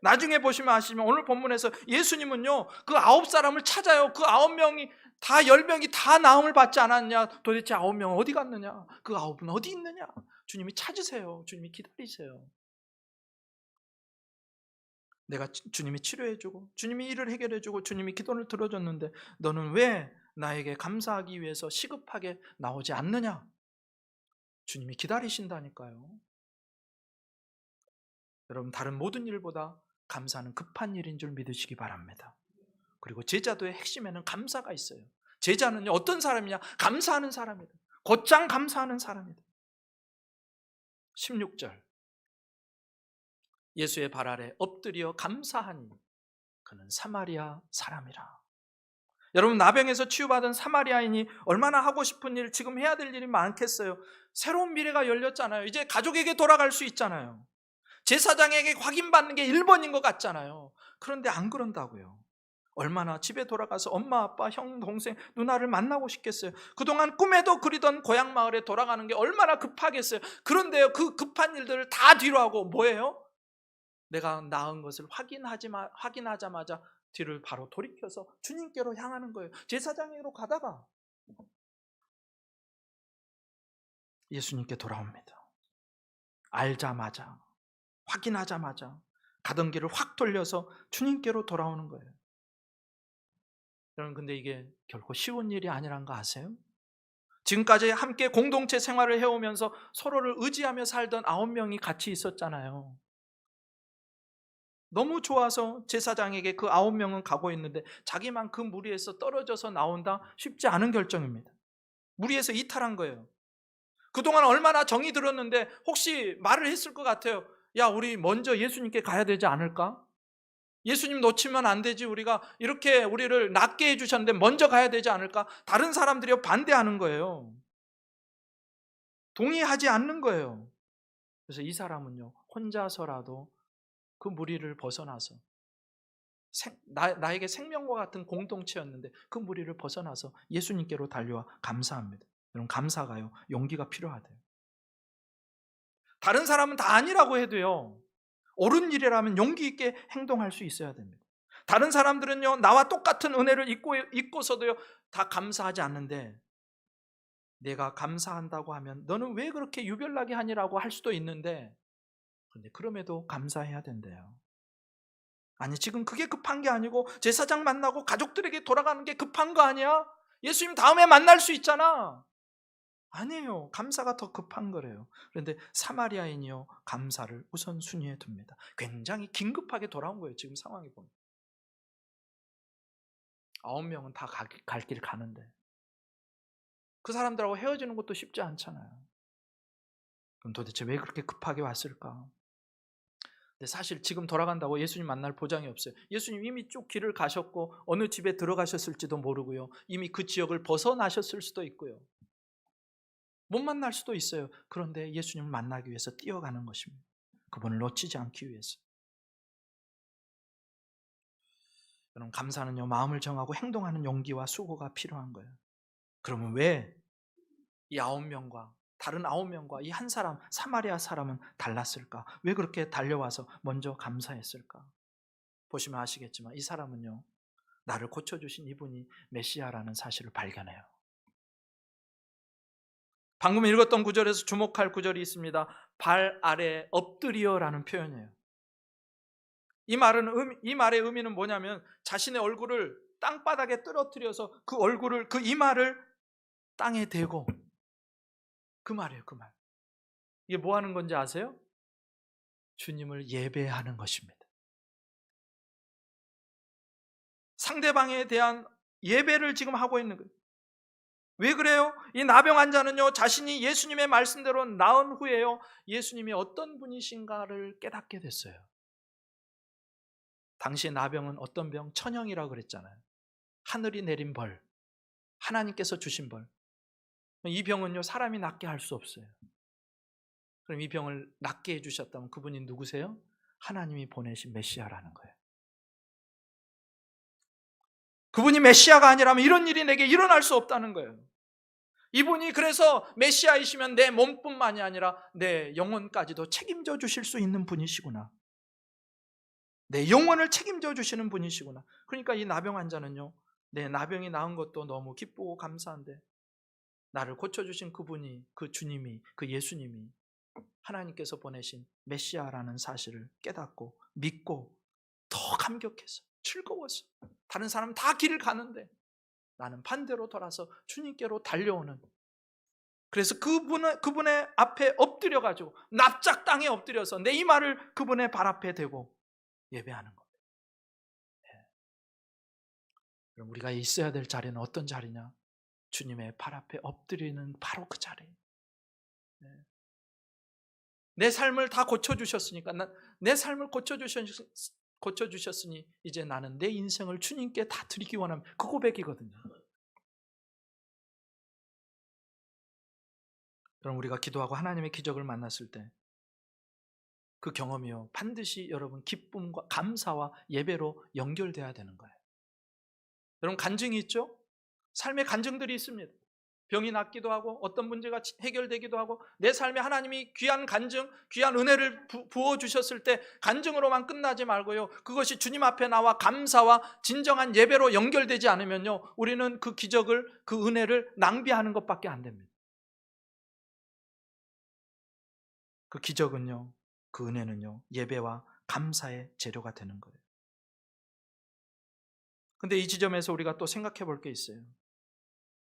나중에 보시면 아시지만 오늘 본문에서 예수님은요, 그 9사람을 찾아요. 그 9명이 다 10명이 다 나음을 받지 않았냐? 도대체 9명은 어디 갔느냐? 그 9은 어디 있느냐? 주님이 찾으세요. 주님이 기다리세요. 주님이 치료해주고 주님이 일을 해결해주고 주님이 기도를 들어줬는데 너는 왜 나에게 감사하기 위해서 시급하게 나오지 않느냐? 주님이 기다리신다니까요. 여러분, 다른 모든 일보다 감사는 급한 일인 줄 믿으시기 바랍니다. 그리고 제자도의 핵심에는 감사가 있어요. 제자는요, 어떤 사람이냐? 감사하는 사람이다. 곧장 감사하는 사람이다. 16절, 예수의 발 아래 엎드려 감사하니 그는 사마리아 사람이라. 여러분, 나병에서 치유받은 사마리아인이 얼마나 하고 싶은 일, 지금 해야 될 일이 많겠어요. 새로운 미래가 열렸잖아요. 이제 가족에게 돌아갈 수 있잖아요. 제사장에게 확인받는 게 1번인 것 같잖아요. 그런데 안 그런다고요. 얼마나 집에 돌아가서 엄마, 아빠, 형, 동생, 누나를 만나고 싶겠어요. 그동안 꿈에도 그리던 고향 마을에 돌아가는 게 얼마나 급하겠어요. 그런데요, 그 급한 일들을 다 뒤로 하고 뭐예요? 내가 나은 것을 확인하자마자 뒤를 바로 돌이켜서 주님께로 향하는 거예요. 제사장에게로 가다가 예수님께 돌아옵니다. 알자마자, 확인하자마자 가던 길을 확 돌려서 주님께로 돌아오는 거예요. 여러분, 근데 이게 결코 쉬운 일이 아니란 거 아세요? 지금까지 함께 공동체 생활을 해오면서 서로를 의지하며 살던 9명이 같이 있었잖아요. 너무 좋아서 제사장에게 그 9명은 가고 있는데 자기만 그 무리에서 떨어져서 나온다? 쉽지 않은 결정입니다. 무리에서 이탈한 거예요. 그동안 얼마나 정이 들었는데 혹시 말을 했을 것 같아요. 야, 우리 먼저 예수님께 가야 되지 않을까? 예수님 놓치면 안 되지. 우리가 이렇게 우리를 낫게 해주셨는데 먼저 가야 되지 않을까? 다른 사람들이 반대하는 거예요. 동의하지 않는 거예요. 그래서 이 사람은요, 혼자서라도 그 무리를 벗어나서 나에게 생명과 같은 공동체였는데 그 무리를 벗어나서 예수님께로 달려와 감사합니다. 여러분, 감사가요, 용기가 필요하대요. 다른 사람은 다 아니라고 해도요, 옳은 일이라면 용기 있게 행동할 수 있어야 됩니다. 다른 사람들은요, 나와 똑같은 은혜를 입고서도요 다 감사하지 않는데 내가 감사한다고 하면 너는 왜 그렇게 유별나게 하니라고 할 수도 있는데, 그런데 그럼에도 감사해야 된대요. 아니, 지금 그게 급한 게 아니고 제사장 만나고 가족들에게 돌아가는 게 급한 거 아니야? 예수님 다음에 만날 수 있잖아. 아니에요. 감사가 더 급한 거래요. 그런데 사마리아인이요, 감사를 우선순위에 둡니다. 굉장히 긴급하게 돌아온 거예요. 지금 상황이 보면 9명은 다 갈 길 가는데 그 사람들하고 헤어지는 것도 쉽지 않잖아요. 그럼 도대체 왜 그렇게 급하게 왔을까? 근데 사실 지금 돌아간다고 예수님 만날 보장이 없어요. 예수님 이미 쭉 길을 가셨고 어느 집에 들어가셨을지도 모르고요, 이미 그 지역을 벗어나셨을 수도 있고요, 못 만날 수도 있어요. 그런데 예수님을 만나기 위해서 뛰어가는 것입니다. 그분을 놓치지 않기 위해서. 여러분, 감사는요, 마음을 정하고 행동하는 용기와 수고가 필요한 거예요. 그러면 왜 이 9명과 다른 9명과 이 한 사람, 사마리아 사람은 달랐을까? 왜 그렇게 달려와서 먼저 감사했을까? 보시면 아시겠지만 이 사람은요, 나를 고쳐주신 이분이 메시아라는 사실을 발견해요. 방금 읽었던 구절에서 주목할 구절이 있습니다. 발 아래 엎드리어라는 표현이에요. 이 말의 의미는 뭐냐면 자신의 얼굴을 땅바닥에 떨어뜨려서 그 얼굴을, 그 이마를 땅에 대고, 그 말이에요. 그 말. 이게 뭐 하는 건지 아세요? 주님을 예배하는 것입니다. 상대방에 대한 예배를 지금 하고 있는 거예요. 왜 그래요? 이 나병 환자는요, 자신이 예수님의 말씀대로 나은 후에요, 예수님이 어떤 분이신가를 깨닫게 됐어요. 당시 나병은 어떤 병? 천형이라고 그랬잖아요. 하늘이 내린 벌, 하나님께서 주신 벌. 이 병은요, 사람이 낫게 할 수 없어요. 그럼 이 병을 낫게 해주셨다면 그분이 누구세요? 하나님이 보내신 메시아라는 거예요. 그분이 메시아가 아니라면 이런 일이 내게 일어날 수 없다는 거예요. 이분이 그래서 메시아이시면 내 몸뿐만이 아니라 내 영혼까지도 책임져 주실 수 있는 분이시구나. 내 영혼을 책임져 주시는 분이시구나. 그러니까 이 나병 환자는요, 내 나병이 나은 것도 너무 기쁘고 감사한데 나를 고쳐주신 그분이, 그 주님이, 그 예수님이 하나님께서 보내신 메시아라는 사실을 깨닫고 믿고 더 감격해서 즐거워서 다른 사람은 다 길을 가는데 나는 반대로 돌아서 주님께로 달려오는, 그래서 그분의 앞에 엎드려가지고 납작 땅에 엎드려서 내 이마를 그분의 발 앞에 대고 예배하는 겁니다. 그럼 우리가 있어야 될 자리는 어떤 자리냐? 주님의 발 앞에 엎드리는 바로 그 자리. 내 삶을 다 고쳐주셨으니까, 내 삶을 고쳐주셨으니 이제 나는 내 인생을 주님께 다 드리기 원합니다. 그 고백이거든요. 그럼 우리가 기도하고 하나님의 기적을 만났을 때 그 경험이요, 반드시 여러분 기쁨과 감사와 예배로 연결돼야 되는 거예요. 여러분 간증이 있죠? 삶의 간증들이 있습니다. 병이 낫기도 하고 어떤 문제가 해결되기도 하고 내 삶에 하나님이 귀한 간증, 귀한 은혜를 부어주셨을 때 간증으로만 끝나지 말고요, 그것이 주님 앞에 나와 감사와 진정한 예배로 연결되지 않으면요, 우리는 그 기적을, 그 은혜를 낭비하는 것밖에 안 됩니다. 그 기적은요, 그 은혜는요, 예배와 감사의 재료가 되는 거예요. 근데 이 지점에서 우리가 또 생각해 볼 게 있어요.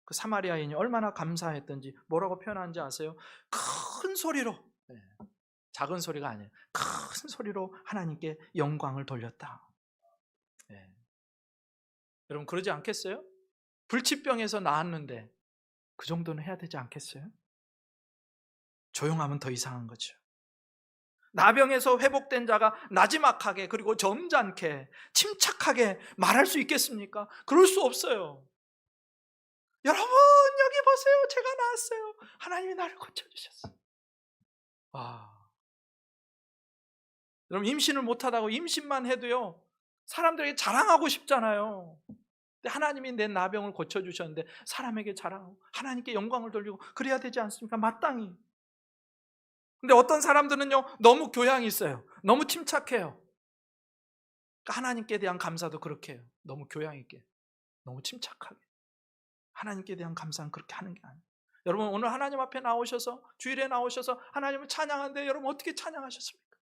그 사마리아인이 얼마나 감사했던지 뭐라고 표현하는지 아세요? 큰 소리로, 작은 소리가 아니에요, 큰 소리로 하나님께 영광을 돌렸다. 여러분 그러지 않겠어요? 불치병에서 나았는데 그 정도는 해야 되지 않겠어요? 조용하면 더 이상한 거죠. 나병에서 회복된 자가 나지막하게, 그리고 점잖게, 침착하게 말할 수 있겠습니까? 그럴 수 없어요. 여러분 여기 보세요, 제가 나았어요. 하나님이 나를 고쳐주셨어요. 여러분 임신을 못하다고 임신만 해도요, 사람들에게 자랑하고 싶잖아요. 근데 하나님이 내 나병을 고쳐주셨는데 사람에게 자랑하고 하나님께 영광을 돌리고 그래야 되지 않습니까? 마땅히. 근데 어떤 사람들은요, 너무 교양이 있어요. 너무 침착해요. 그러니까 하나님께 대한 감사도 그렇게 해요. 너무 교양 있게, 너무 침착하게. 하나님께 대한 감사는 그렇게 하는 게 아니에요. 여러분 오늘 하나님 앞에 나오셔서, 주일에 나오셔서 하나님을 찬양하는데 여러분 어떻게 찬양하셨습니까?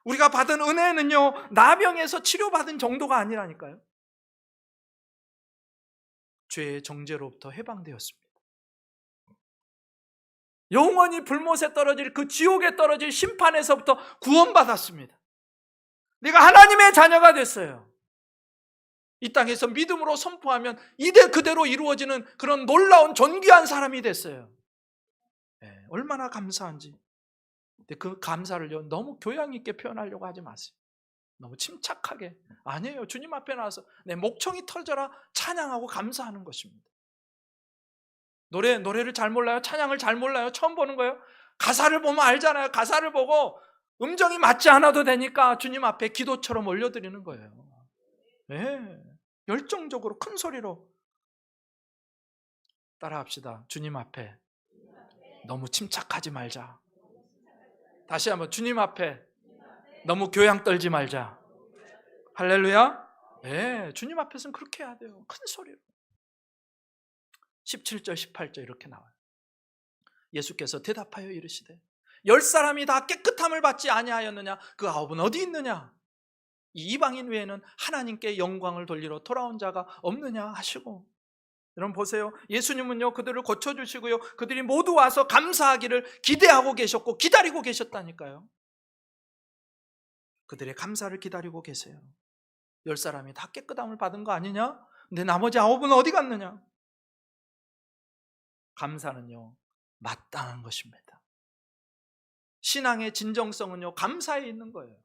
우리가 받은 은혜는요, 나병에서 치료받은 정도가 아니라니까요. 죄의 정죄로부터 해방되었습니다. 영원히 불못에 떨어질, 그 지옥에 떨어질 심판에서부터 구원받았습니다. 내가 하나님의 자녀가 됐어요. 이 땅에서 믿음으로 선포하면 이대 그대로 이루어지는 그런 놀라운 존귀한 사람이 됐어요. 얼마나 감사한지. 근데 그 감사를요, 너무 교양 있게 표현하려고 하지 마세요. 너무 침착하게. 아니에요. 주님 앞에 나와서 내 목청이 터져라 찬양하고 감사하는 것입니다. 노래를 잘 몰라요? 찬양을 잘 몰라요? 처음 보는 거예요? 가사를 보면 알잖아요. 가사를 보고 음정이 맞지 않아도 되니까 주님 앞에 기도처럼 올려드리는 거예요. 열정적으로 큰 소리로 따라합시다. 주님 앞에 너무 침착하지 말자. 다시 한번, 주님 앞에 너무 교양 떨지 말자. 할렐루야. 주님 앞에서는 그렇게 해야 돼요. 큰 소리로. 17절 18절 이렇게 나와요. 예수께서 대답하여 이르시되 10사람이 다 깨끗함을 받지 아니하였느냐? 그 9은 어디 있느냐? 이 이방인 외에는 하나님께 영광을 돌리러 돌아온 자가 없느냐 하시고. 여러분 보세요. 예수님은요, 그들을 고쳐주시고요, 그들이 모두 와서 감사하기를 기대하고 계셨고 기다리고 계셨다니까요. 그들의 감사를 기다리고 계세요. 10사람이 다 깨끗함을 받은 거 아니냐? 근데 나머지 9은 어디 갔느냐? 감사는요, 마땅한 것입니다. 신앙의 진정성은요, 감사에 있는 거예요.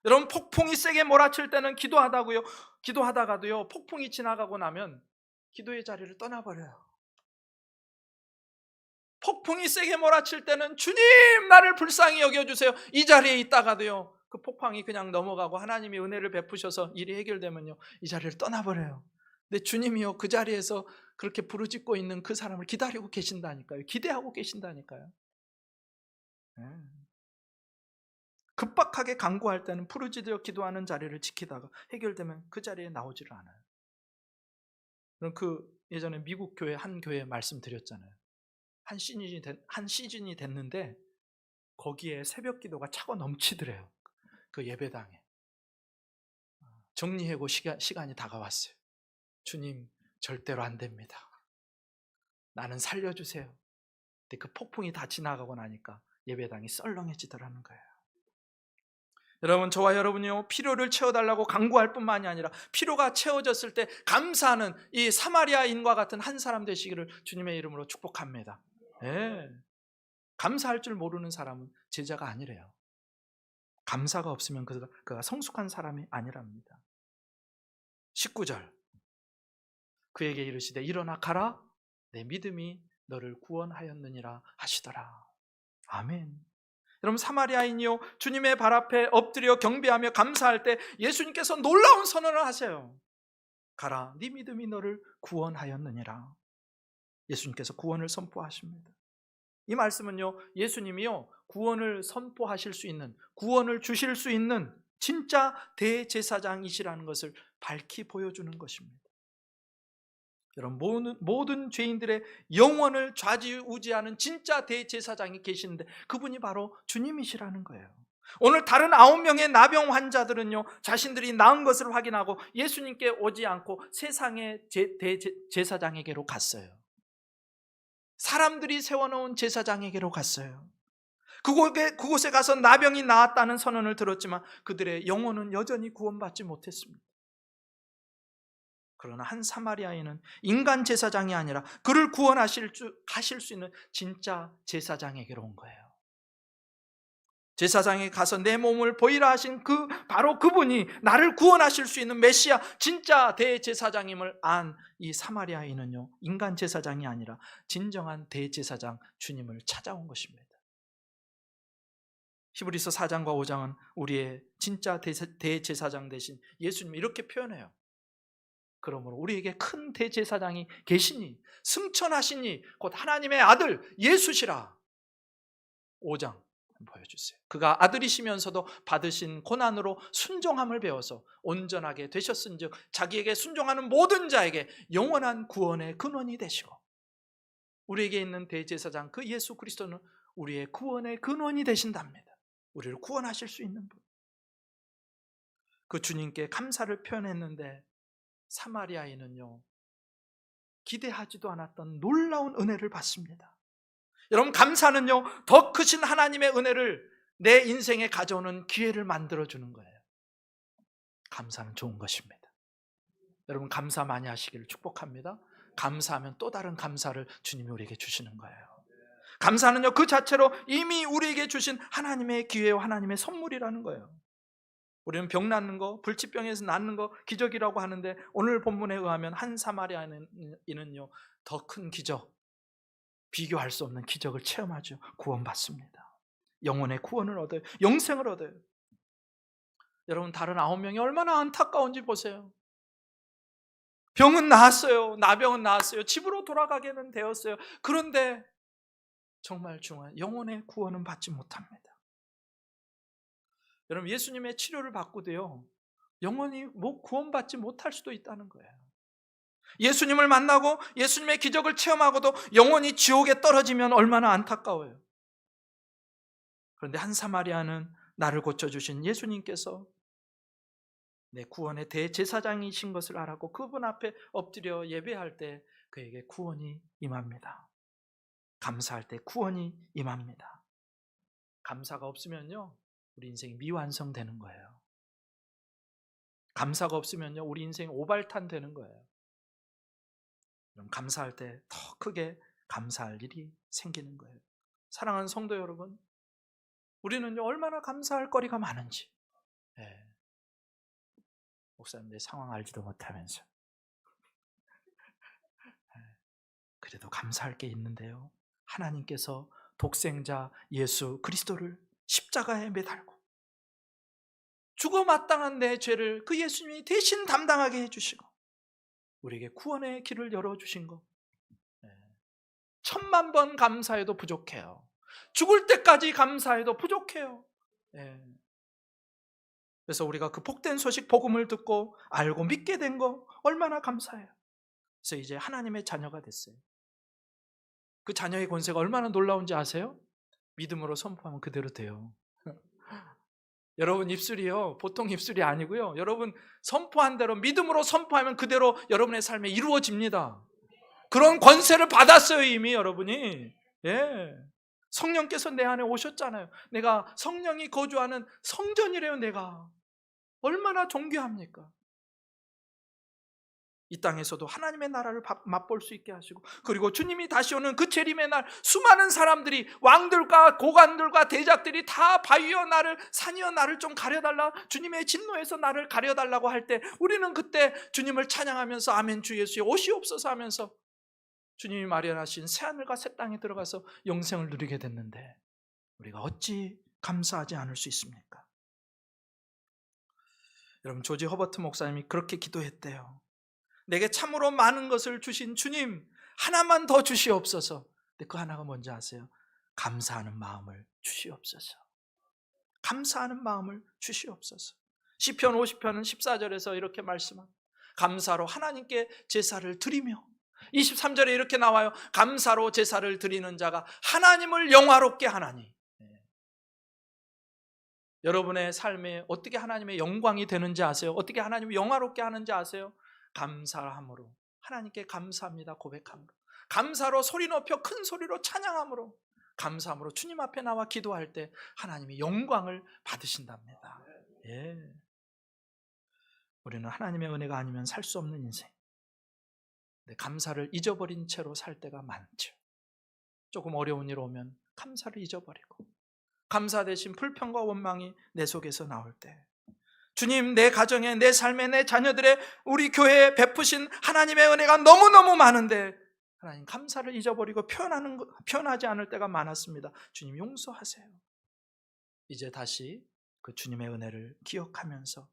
여러분, 폭풍이 세게 몰아칠 때는 기도하다가도요, 폭풍이 지나가고 나면 기도의 자리를 떠나버려요. 폭풍이 세게 몰아칠 때는 주님, 나를 불쌍히 여겨주세요, 이 자리에 있다가도요, 그 폭풍이 그냥 넘어가고 하나님이 은혜를 베푸셔서 일이 해결되면요, 이 자리를 떠나버려요. 근데 주님이요, 그 자리에서 그렇게 부르짖고 있는 그 사람을 기다리고 계신다니까요. 기대하고 계신다니까요. 급박하게 간구할 때는 부르짖어 기도하는 자리를 지키다가 해결되면 그 자리에 나오지를 않아요. 그 예전에 미국 교회 한 교회 말씀드렸잖아요. 한 시즌이 됐는데 거기에 새벽 기도가 차고 넘치더래요. 그 예배당에. 정리하고 시간이 다가왔어요. 주님, 절대로 안 됩니다. 나는 살려주세요. 근데 그 폭풍이 다 지나가고 나니까 예배당이 썰렁해지더라는 거예요. 여러분, 저와 여러분이요, 필요를 채워달라고 간구할 뿐만이 아니라 필요가 채워졌을 때 감사하는 이 사마리아인과 같은 한 사람 되시기를 주님의 이름으로 축복합니다. 네. 감사할 줄 모르는 사람은 제자가 아니래요. 감사가 없으면 그가 성숙한 사람이 아니랍니다. 19절, 그에게 이르시되 일어나 가라, 내 믿음이 너를 구원하였느니라 하시더라. 아멘. 여러분, 사마리아인이요, 주님의 발 앞에 엎드려 경배하며 감사할 때 예수님께서 놀라운 선언을 하세요. 가라, 네 믿음이 너를 구원하였느니라. 예수님께서 구원을 선포하십니다. 이 말씀은요, 예수님이요, 구원을 선포하실 수 있는, 구원을 주실 수 있는 진짜 대제사장이시라는 것을 밝히 보여주는 것입니다. 여러분, 모든 죄인들의 영혼을 좌지우지하는 진짜 대제사장이 계시는데 그분이 바로 주님이시라는 거예요. 오늘 다른 9명의 나병 환자들은요, 자신들이 나은 것을 확인하고 예수님께 오지 않고 세상의 대제사장에게로 갔어요. 사람들이 세워놓은 제사장에게로 갔어요. 그곳에 가서 나병이 나았다는 선언을 들었지만 그들의 영혼은 여전히 구원받지 못했습니다. 그러나 한 사마리아인은 인간 제사장이 아니라 그를 구원하실 수 있는 진짜 제사장에게로 온 거예요. 제사장에 가서 내 몸을 보이라 하신 바로 그분이 나를 구원하실 수 있는 메시아, 진짜 대제사장임을 안 이 사마리아인은요, 인간 제사장이 아니라 진정한 대제사장 주님을 찾아온 것입니다. 히브리서 4장과 5장은 우리의 진짜 대제사장 되신 예수님을 이렇게 표현해요. 그러므로 우리에게 큰 대제사장이 계시니 승천하시니 곧 하나님의 아들 예수시라. 5장 보여주세요. 그가 아들이시면서도 받으신 고난으로 순종함을 배워서 온전하게 되셨은즉 자기에게 순종하는 모든 자에게 영원한 구원의 근원이 되시고, 우리에게 있는 대제사장 그 예수 그리스도는 우리의 구원의 근원이 되신답니다. 우리를 구원하실 수 있는 분, 그 주님께 감사를 표현했는데 사마리아인은요, 기대하지도 않았던 놀라운 은혜를 받습니다. 여러분, 감사는요, 더 크신 하나님의 은혜를 내 인생에 가져오는 기회를 만들어주는 거예요. 감사는 좋은 것입니다. 여러분, 감사 많이 하시기를 축복합니다. 감사하면 또 다른 감사를 주님이 우리에게 주시는 거예요. 감사는요, 그 자체로 이미 우리에게 주신 하나님의 기회와 하나님의 선물이라는 거예요. 우리는 병 낫는 거, 불치병에서 낫는 거 기적이라고 하는데 오늘 본문에 의하면 한 사마리아인은요, 더 큰 기적, 비교할 수 없는 기적을 체험하죠. 구원받습니다. 영혼의 구원을 얻어요. 영생을 얻어요. 여러분, 다른 9명이 얼마나 안타까운지 보세요. 병은 나았어요. 나병은 나았어요. 집으로 돌아가게는 되었어요. 그런데 정말 중요한 영혼의 구원은 받지 못합니다. 여러분, 예수님의 치료를 받고도요, 영원히 구원받지 못할 수도 있다는 거예요. 예수님을 만나고 예수님의 기적을 체험하고도 영원히 지옥에 떨어지면 얼마나 안타까워요. 그런데 한 사마리아는 나를 고쳐주신 예수님께서 내 구원의 대제사장이신 것을 알았고 그분 앞에 엎드려 예배할 때 그에게 구원이 임합니다. 감사할 때 구원이 임합니다. 감사가 없으면요, 우리 인생이 미완성되는 거예요. 감사가 없으면요, 우리 인생 오발탄 되는 거예요. 그럼 감사할 때 더 크게 감사할 일이 생기는 거예요. 사랑하는 성도 여러분, 우리는 얼마나 감사할 거리가 많은지. 예. 목사님, 내 상황 알지도 못하면서. 예. 그래도 감사할 게 있는데요. 하나님께서 독생자 예수 그리스도를 십자가에 매달고 죽어 마땅한 내 죄를 그 예수님이 대신 담당하게 해주시고 우리에게 구원의 길을 열어주신 것, 10,000,000번 감사해도 부족해요. 죽을 때까지 감사해도 부족해요. 예. 그래서 우리가 그 복된 소식 복음을 듣고 알고 믿게 된 거 얼마나 감사해요. 그래서 이제 하나님의 자녀가 됐어요. 그 자녀의 권세가 얼마나 놀라운지 아세요? 믿음으로 선포하면 그대로 돼요. 여러분 입술이요, 보통 입술이 아니고요, 여러분 선포한 대로 믿음으로 선포하면 그대로 여러분의 삶에 이루어집니다. 그런 권세를 받았어요 이미 여러분이. 예. 성령께서 내 안에 오셨잖아요. 내가 성령이 거주하는 성전이래요. 내가 얼마나 존귀합니까? 이 땅에서도 하나님의 나라를 맛볼 수 있게 하시고, 그리고 주님이 다시 오는 그 재림의 날 수많은 사람들이, 왕들과 고관들과 대작들이 다 바위여 나를, 산이여 나를 좀 가려달라, 주님의 진노에서 나를 가려달라고 할 때 우리는 그때 주님을 찬양하면서 아멘 주 예수여 오시옵소서 하면서 주님이 마련하신 새하늘과 새 땅에 들어가서 영생을 누리게 됐는데 우리가 어찌 감사하지 않을 수 있습니까? 여러분, 조지 허버트 목사님이 그렇게 기도했대요. 내게 참으로 많은 것을 주신 주님, 하나만 더 주시옵소서. 근데 그 하나가 뭔지 아세요? 감사하는 마음을 주시옵소서. 감사하는 마음을 주시옵소서. 시편 50편은 14절에서 이렇게 말씀합니다. 감사로 하나님께 제사를 드리며, 23절에 이렇게 나와요. 감사로 제사를 드리는 자가 하나님을 영화롭게 하나니. 여러분의 삶에 어떻게 하나님의 영광이 되는지 아세요? 어떻게 하나님을 영화롭게 하는지 아세요? 감사함으로, 하나님께 감사합니다 고백함으로, 감사로 소리 높여 큰 소리로 찬양함으로, 감사함으로 주님 앞에 나와 기도할 때 하나님이 영광을 받으신답니다. 예. 우리는 하나님의 은혜가 아니면 살 수 없는 인생, 감사를 잊어버린 채로 살 때가 많죠. 조금 어려운 일 오면 감사를 잊어버리고, 감사 대신 불평과 원망이 내 속에서 나올 때, 주님, 내 가정에, 내 삶에, 내 자녀들의, 우리 교회에 베푸신 하나님의 은혜가 너무너무 많은데 하나님 감사를 잊어버리고 표현하지 않을 때가 많았습니다. 주님 용서하세요. 이제 다시 그 주님의 은혜를 기억하면서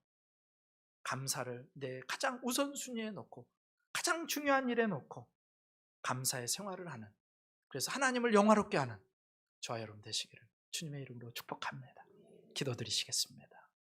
감사를 내 가장 우선순위에 놓고 가장 중요한 일에 놓고 감사의 생활을 하는, 그래서 하나님을 영화롭게 하는 저와 여러분 되시기를 주님의 이름으로 축복합니다. 기도드리시겠습니다.